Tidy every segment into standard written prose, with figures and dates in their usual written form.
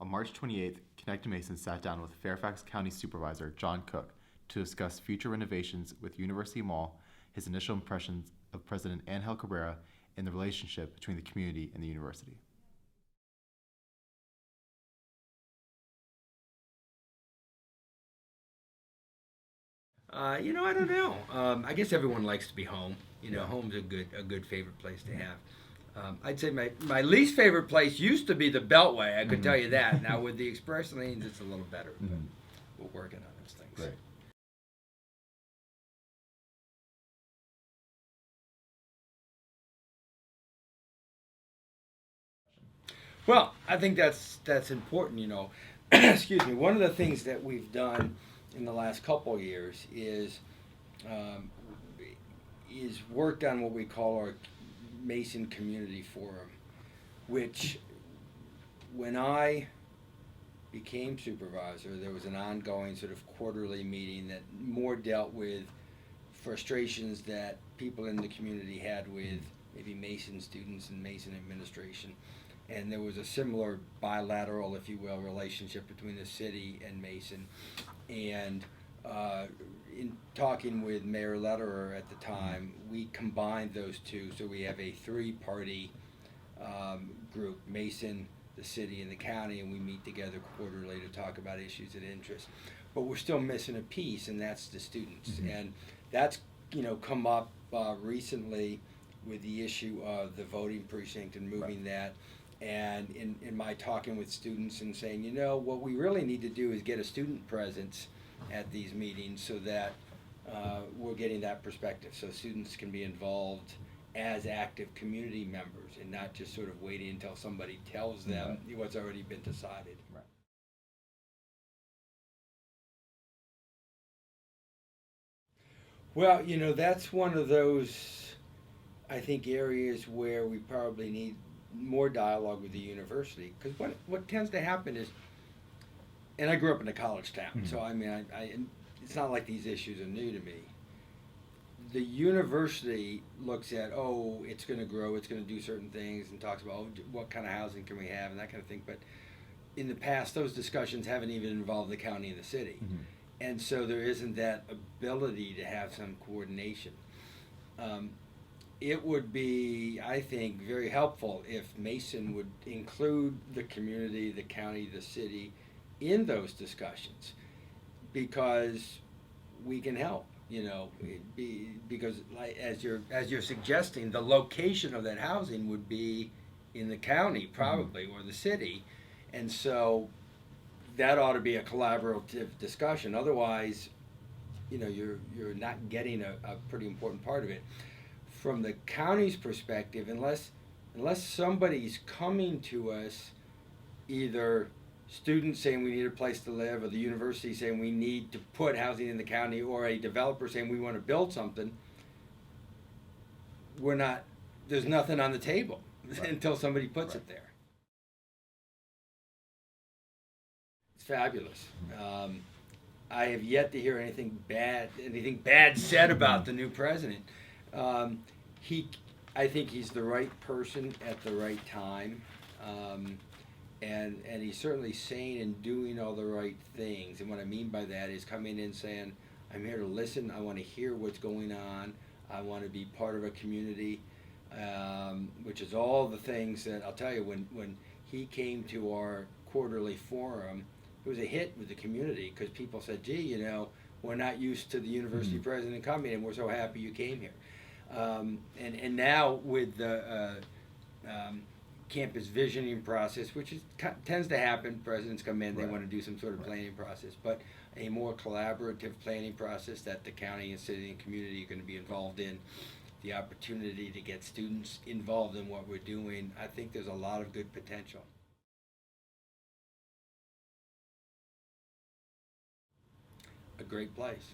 On March 28th, Connect Mason sat down with Fairfax County Supervisor John Cook to discuss future renovations with University Mall, his initial impressions of President Angel Cabrera, and the relationship between the community and the university. I don't know. I guess everyone likes to be home. Home's a good favorite place to have. I'd say my least favorite place used to be the Beltway. I could tell you that. Now with the express lanes, it's a little better. But we're working on those things. Great. Well, I think that's important. Excuse me. One of the things that we've done in the last couple of years um, is worked on what we call our Mason Community Forum, which when I became supervisor, there was an ongoing sort of quarterly meeting that more dealt with frustrations that people in the community had with maybe Mason students and Mason administration. And there was a similar bilateral, if you will, relationship between the city and Mason. And in talking with Mayor Lederer at the time, we combined those two, so we have a three-party group: Mason, the city, and the county, and we meet together quarterly to talk about issues of interest. But we're still missing a piece, and that's the students. And that's come up recently with the issue of the voting precinct and moving that. And in my talking with students and saying, what we really need to do is get a student presence at these meetings so that we're getting that perspective, so students can be involved as active community members and not just sort of waiting until somebody tells them what's already been decided. Right. Well, that's one of those, I think, areas where we probably need more dialogue with the university, because what tends to happen is, and I grew up in a college town, so I mean, it's not like these issues are new to me. The university looks at, it's going to grow, it's going to do certain things, and talks about what kind of housing can we have and that kind of thing. But in the past, those discussions haven't even involved the county and the city, and so there isn't that ability to have some coordination. It would be, I think, very helpful if Mason would include the community, the county, the city in those discussions, because we can help. Because like, as you're suggesting, the location of that housing would be in the county probably or the city, and so that ought to be a collaborative discussion. Otherwise, you're not getting a pretty important part of it. From the county's perspective, unless somebody's coming to us, either students saying we need a place to live, or the university saying we need to put housing in the county, or a developer saying we want to build something, there's nothing on the table until somebody puts it there. It's fabulous. I have yet to hear anything bad said about the new president. I think he's the right person at the right time, and he's certainly saying and doing all the right things. And what I mean by that is coming in saying, I'm here to listen, I want to hear what's going on, I want to be part of a community, which is all the things that, I'll tell you, when he came to our quarterly forum, it was a hit with the community, because people said, gee, we're not used to the university president coming, and we're so happy you came here. And now with the campus visioning process, which tends to happen, presidents come in, they want to do some sort of planning process, but a more collaborative planning process that the county and city and community are going to be involved in, the opportunity to get students involved in what we're doing, I think there's a lot of good potential. A great place.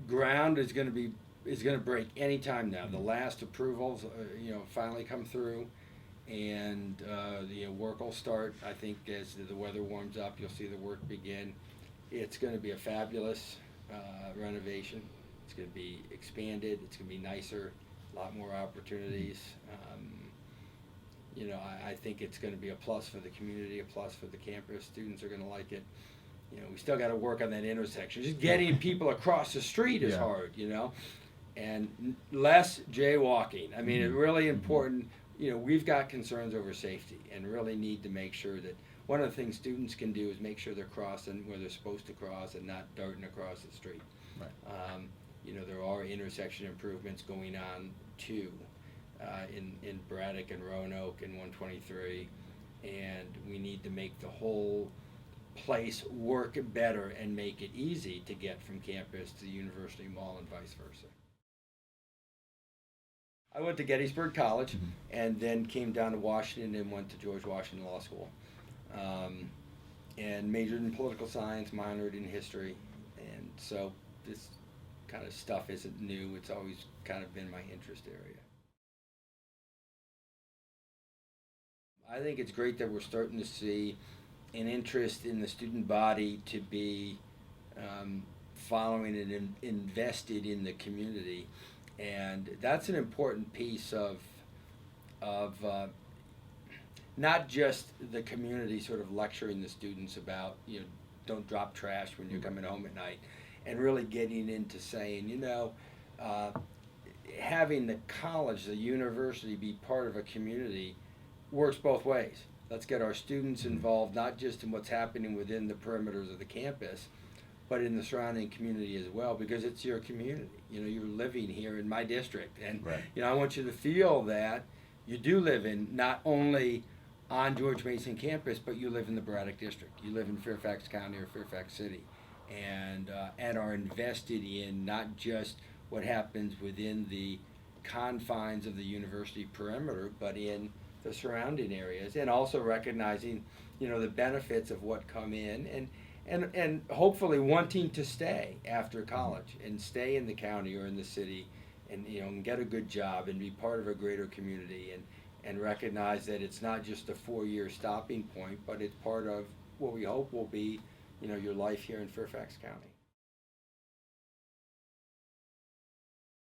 Ground is going to break any time now. The last approvals, finally come through, and the work will start. I think as the weather warms up, you'll see the work begin. It's going to be a fabulous renovation. It's going to be expanded. It's going to be nicer, a lot more opportunities. I think it's going to be a plus for the community, a plus for the campus. Students are going to like it. We still got to work on that intersection. Just getting people across the street is hard, and less jaywalking. I mean, it's really important. We've got concerns over safety and really need to make sure that one of the things students can do is make sure they're crossing where they're supposed to cross and not darting across the street. Right. There are intersection improvements going on too, in Braddock and Roanoke and 123, and we need to make the whole place work better and make it easy to get from campus to the University Mall and vice versa. I went to Gettysburg College and then came down to Washington and went to George Washington Law School, and majored in political science, minored in history, and so this kind of stuff isn't new. It's always kind of been my interest area. I think it's great that we're starting to see an interest in the student body to be following and invested in the community, and that's an important piece of not just the community sort of lecturing the students about don't drop trash when you're coming home at night, and really getting into saying having the college, the university be part of a community works both ways. Let's get our students involved, not just in what's happening within the perimeters of the campus, but in the surrounding community as well, because it's your community. You're living here in my district, and I want you to feel that you do live in not only on George Mason campus, but you live in the Braddock district. You live in Fairfax County or Fairfax City, and are invested in not just what happens within the confines of the university perimeter, but in the surrounding areas, and also recognizing the benefits of what come in, and hopefully wanting to stay after college and stay in the county or in the city, and and get a good job and be part of a greater community, and recognize that it's not just a 4-year stopping point, but it's part of what we hope will be your life here in Fairfax County.